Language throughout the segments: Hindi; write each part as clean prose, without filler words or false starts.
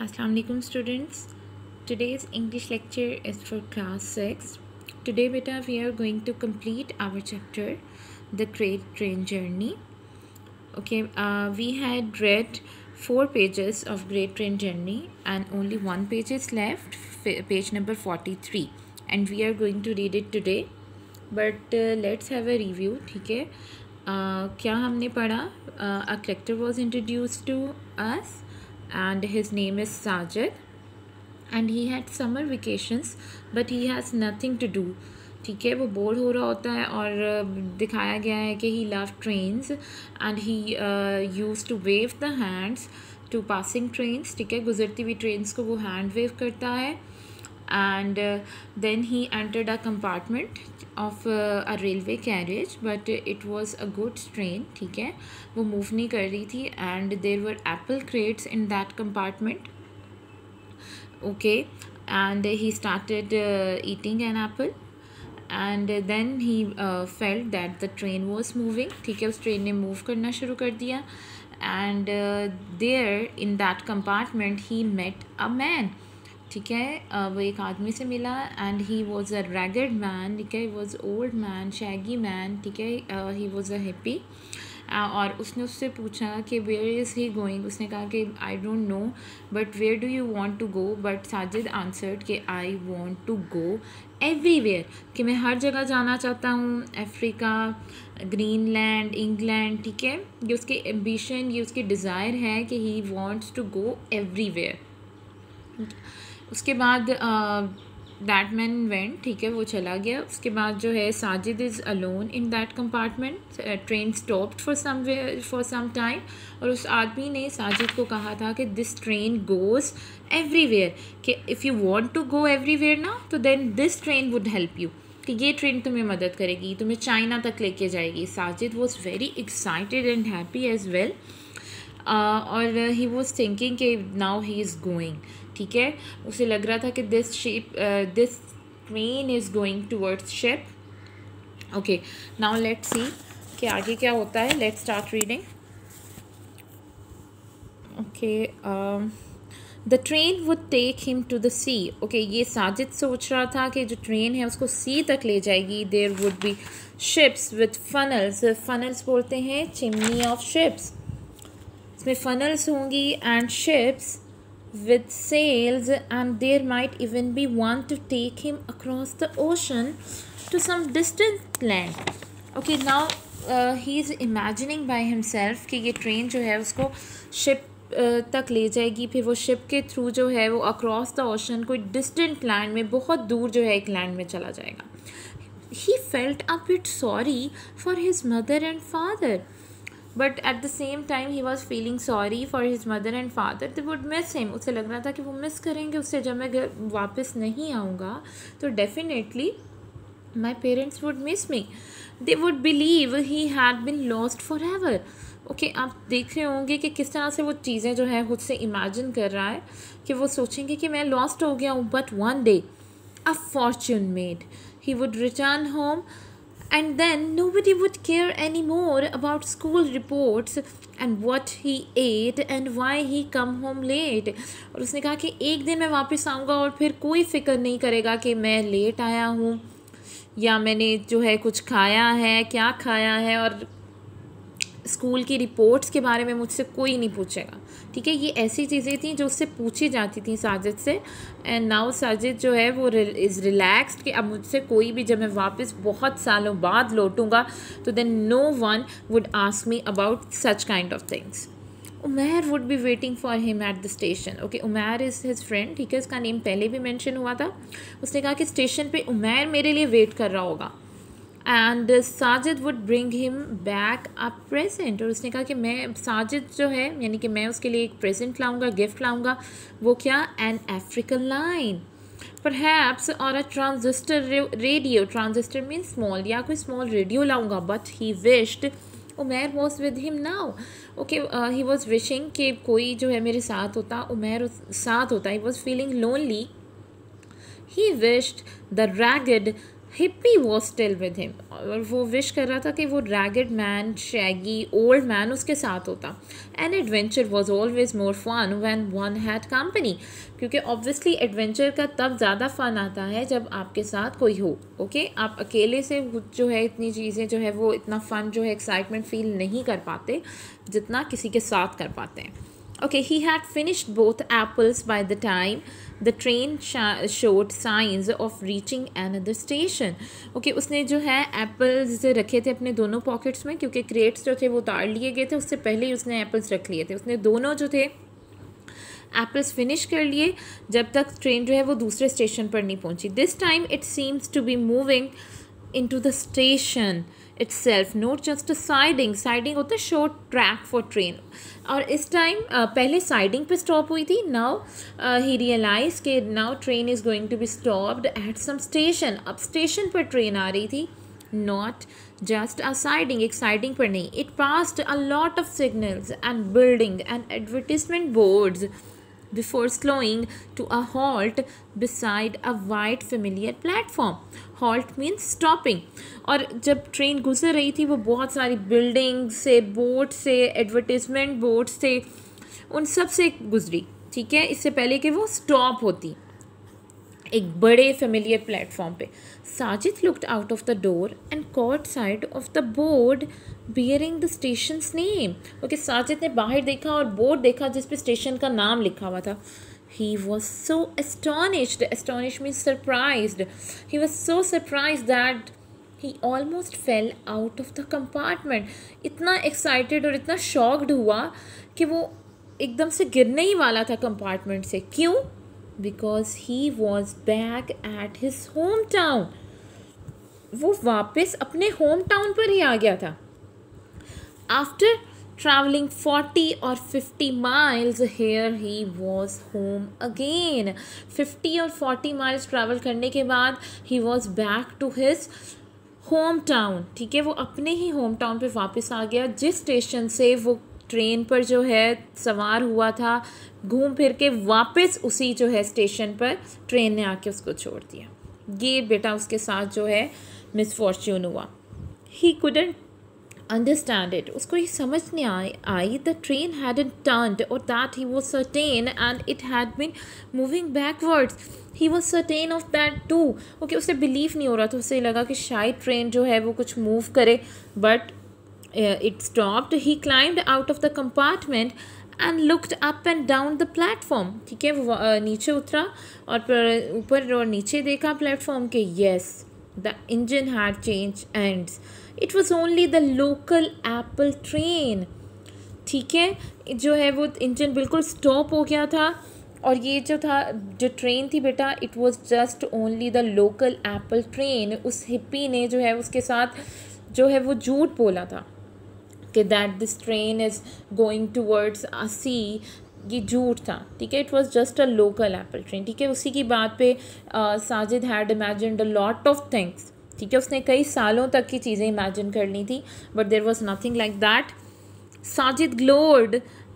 Assalamu alaikum students. Today's English lecture is for class 6. Today beta we are going to complete our chapter The Great Train Journey. Okay, we had read 4 pages of Great Train Journey and only 1 page is left, page number 43, and we are going to read it today. But let's have a review. ठीक है, क्या हमने पढ़ा? A character was introduced to us and his name is Sajid and he had summer vacations but he has nothing to do. ठीक है, वो बोर हो रहा होता है और दिखाया गया है कि he loved trains and he used to wave the hands to passing trains. ठीक है, गुजरती हुई ट्रेन्स को वो हैंड वेव करता है. And then he entered a compartment of a railway carriage but it was a goods train. ठीक है, वो मूव नहीं कर रही थी and there were apple crates in that compartment. Okay, and he started eating an apple and then he felt that the train was moving. ठीक है, उस ट्रेन ने मूव करना शुरू कर दिया and there in that compartment he met a man. ठीक है, वो एक आदमी से मिला and he was a ragged man. ठीक है, was old man, shaggy man. ठीक है, ही वॉज़ अ हिप्पी. और उसने उससे पूछा कि वेयर इज़ ही गोइंग. उसने कहा कि I don't know but where do you want to go. But Sajid answered कि I want to go everywhere, कि मैं हर जगह जाना चाहता हूँ. Africa, Greenland, England. ठीक है, ये उसकी एम्बिशन, ये उसकी डिज़ायर है कि he wants to go everywhere. उसके बाद दैट मैन वेंट. ठीक है, वो चला गया. उसके बाद जो है Sajid is alone in that compartment. Train stopped for some time और उस आदमी ने साजिद को कहा था कि दिस ट्रेन गोज़ एवरीवेयर, कि if you want to go everywhere ना तो then this train would help you, कि ये ट्रेन तुम्हें मदद करेगी, तुम्हें चाइना तक लेके जाएगी. Sajid was very excited and happy as well. और ही वॉज थिंकिंग कि नाउ ही इज़ गोइंग. ठीक है, उसे लग रहा था कि this train is going towards ship. Okay, now let's see कि आगे क्या होता है. Let's start reading. Okay, the train would take him to the sea. Okay, ये साजिद सोच रहा था कि जो ट्रेन है उसको सी तक ले जाएगी. There would be ships with funnels. Funnels बोलते हैं चिमनी ऑफ शिप्स. इसमें फनल्स होंगी and ships with sails, and there might even be one to take him across the ocean to some distant land. Okay, now he is imagining by himself कि ये ट्रेन जो है उसको शिप तक ले जाएगी. फिर वो शिप के थ्रू जो है वो अक्रॉस द ओशन कोई डिस्टेंट लैंड में, बहुत दूर जो है एक लैंड में चला जाएगा. He felt a bit sorry for his mother and father. But at the same time he was feeling sorry for his mother and father. They would miss him. उसे लग रहा था कि वो मिस करेंगे उससे. जब मैं घर वापस नहीं आऊँगा तो definitely my parents would miss me. They would believe he had been lost for ever. Okay, आप देख रहे होंगे कि किस तरह से वो चीज़ें जो है खुद से इमेजिन कर रहा है कि वो सोचेंगे कि मैं लॉस्ट हो गया हूँ. But one day a Fortune made. He would return home and then nobody would care anymore about school reports and what he ate and why he come home late. और उसने कहा कि एक दिन मैं वापस आऊँगा और फिर कोई फ़िक्र नहीं करेगा कि मैं लेट आया हूँ या मैंने जो है कुछ खाया है, क्या खाया है, और स्कूल की रिपोर्ट्स के बारे में मुझसे कोई नहीं पूछेगा. ठीक है, ये ऐसी चीज़ें थी जो उससे पूछी जाती थी साजिद से. एंड नाउ साजिद जो है वो इज़ रिलैक्सड कि अब मुझसे कोई भी, जब मैं वापस बहुत सालों बाद लौटूंगा तो then no one would ask me about such kind of things. Umair would be waiting for him at the station. Okay, Umair is his friend. ठीक है, उसका नेम पहले भी मैंशन हुआ था. उसने कहा कि स्टेशन पर उमैर मेरे लिए वेट कर रहा होगा. And Sajid would bring him back a present. और उसने कहा कि मैं, साजिद जो है यानी कि मैं उसके लिए एक प्रेजेंट लाऊंगा, गिफ्ट लाऊंगा. वो क्या? एन अफ्रीकन लाइन परहैप्स और a transistor radio. Transistor mean small, या कोई स्मॉल रेडियो लाऊंगा. But he wished Umair was with him now. Okay, he was wishing कि कोई जो है मेरे साथ होता, उमैर साथ होता. He was feeling lonely. He wished the ragged hippie was still with him, और वो विश कर रहा था कि वो ragged man, shaggy old man उसके साथ होता. An adventure was always more fun when one had company, क्योंकि ऑब्वियसली एडवेंचर का तब ज़्यादा फ़न आता है जब आपके साथ कोई हो. ओके आप अकेले से जो है इतनी चीज़ें जो है वो इतना फ़न जो है एक्साइटमेंट फील नहीं कर पाते जितना किसी के साथ कर पाते हैं. Okay, he had finished both apples by the time the train showed signs of reaching another station. Okay, उसने जो है एप्पल्स रखे थे अपने दोनों पॉकेट्स में, क्योंकि क्रेट्स जो थे वो उतार लिए गए थे, उससे पहले ही उसने एप्पल्स रख लिए थे. उसने दोनों जो थे एप्पल्स फिनिश कर लिए जब तक ट्रेन जो है वो दूसरे स्टेशन पर नहीं पहुंची. This time it seems to be moving into the station itself, not just a siding. Siding होता है short track for train, और इस टाइम पहले siding पे stop हुई थी. Now he realized कि now train is going to be stopped at some station. अब station पर train आ रही थी, not just a siding. एक siding पर नहीं. It passed a lot of signals and building and advertisement boards before slowing to a halt beside a white familiar platform. Halt means stopping. और जब ट्रेन गुजर रही थी वो बहुत सारी बिल्डिंग से, बोर्ड से, एडवर्टिजमेंट बोर्ड से, उन सब से गुजरी. ठीक है, इससे पहले कि वो स्टॉप होती एक बड़े फेमिलियर प्लेटफॉर्म पे. Sajid looked out of the door and caught sight of the board bearing the station's name. Okay, Sajid ने बाहर देखा और बोर्ड देखा जिस पे स्टेशन का नाम लिखा हुआ था. He was so astonished. Astonished means surprised. He was so surprised that he almost fell out of the compartment. इतना excited और इतना shocked हुआ कि वो एकदम से गिरने ही वाला था कंपार्टमेंट से. क्यों? Because he was back at his hometown. वो वापस अपने होम टाउन पर ही आ गया था. After traveling 40 or 50 miles, here he was home again. 50 और 40 miles travel करने के बाद he was back to his hometown. ठीक है, वो अपने ही होम टाउन पे वापस आ गया जिस स्टेशन से वो ट्रेन पर जो है सवार हुआ था. घूम फिर के वापस उसी जो है स्टेशन पर ट्रेन ने आके उसको छोड़ दिया. ये बेटा उसके साथ जो है मिसफॉर्च्यून हुआ. He couldn't understand it. उसको ये समझ नहीं आई the train hadn't turned, or that he was certain and it had been moving backwards. He was certain of that too. Okay, उसे बिलीव नहीं हो रहा था. उसे लगा कि शायद ट्रेन जो है वो कुछ मूव करे, but it stopped. He climbed out of the compartment and looked up and down the platform. ठीक है, वो नीचे उतरा और ऊपर और नीचे देखा प्लेटफॉर्म के. yes, the engine had changed ends. It was only the local Apple train. ठीक है, जो है वो इंजन बिल्कुल स्टॉप हो गया था और ये जो ट्रेन थी बेटा, it was just only the local apple train. उस हिप्पी ने जो है उसके साथ जो है वो झूठ बोला था कि that this train is going towards a sea. ये झूठ था. ठीक है, it was just a local apple train. ठीक है, उसी की बात पे Sajid had imagined a lot of things. ठीक है, उसने कई सालों तक की चीज़ें इमेजिन कर ली थी, but there was nothing like that. Sajid glowed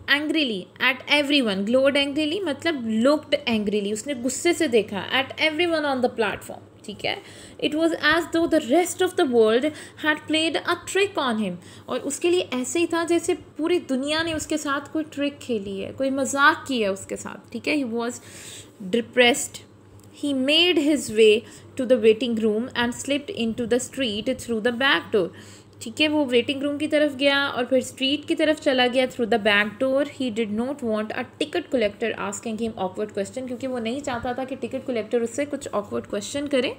angrily at every one. Glowed angrily मतलब लुक्ड एंग्रीली, उसने गुस्से से देखा at every one on the platform. ठीक है, इट वॉज एज दो the rest of the world had played a trick on him. और उसके लिए ऐसे ही था जैसे पूरी दुनिया ने उसके साथ कोई ट्रिक खेली है, कोई मजाक किया है उसके साथ. ठीक है, he was depressed. He made his way to the waiting room and slipped into the street through the back door. ठीक है, वो वेटिंग रूम की तरफ गया और फिर स्ट्रीट की तरफ चला गया through the back door. He did not want a ticket collector asking him awkward question, क्योंकि वो नहीं चाहता था कि टिकट कलेक्टर उससे कुछ ऑकवर्ड क्वेश्चन करे.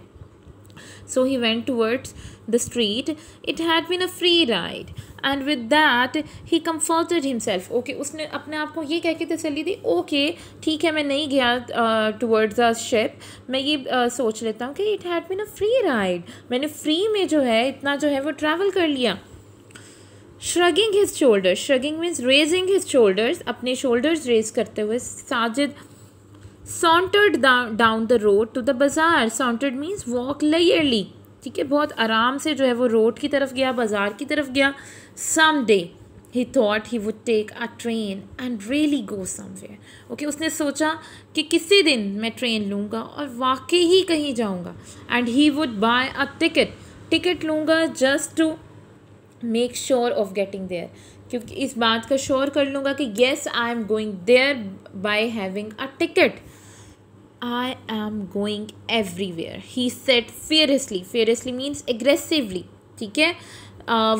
So he went towards the street. It had been a free ride, and with that he comforted himself. Okay, उसने अपने आप को ये कह के तसल्ली दी, ओके ठीक है मैं नहीं गया towards the ship. मैं ये सोच लेता हूँ कि it had been a free ride. मैंने फ्री में जो है इतना जो है वो ट्रैवल कर लिया. Shrugging his shoulders. Shrugging means raising his shoulders. अपने shoulders raise करते हुए Sajid sauntered down the road to the bazaar. Sauntered means walk leisurely. ठीक है, बहुत आराम से जो है वो रोड की तरफ गया, बाज़ार की तरफ गया. Someday he thought he would take a train and really go somewhere. Okay, उसने सोचा कि किसी दिन मैं ट्रेन लूँगा और वाकई ही कहीं जाऊँगा. And he would buy a ticket लूँगा just to make sure of getting there. क्योंकि इस बात का श्योर कर लूँगा कि yes I am going there by having a ticket. I am going everywhere, he said fiercely. Fiercely means aggressively. ठीक है,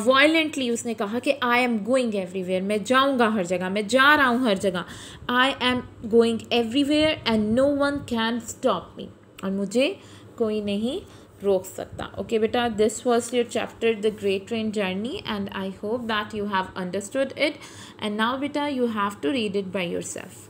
वायलेंटली उसने कहा कि आई एम गोइंग एवरीवेयर, मैं जाऊँगा हर जगह, मैं जा रहा हूँ हर जगह. I am going everywhere and no one can stop me, और मुझे कोई नहीं रोक सकता. ओके बेटा, this was your chapter the great train journey and I hope that you have understood it. And now बेटा you have to read it by your self.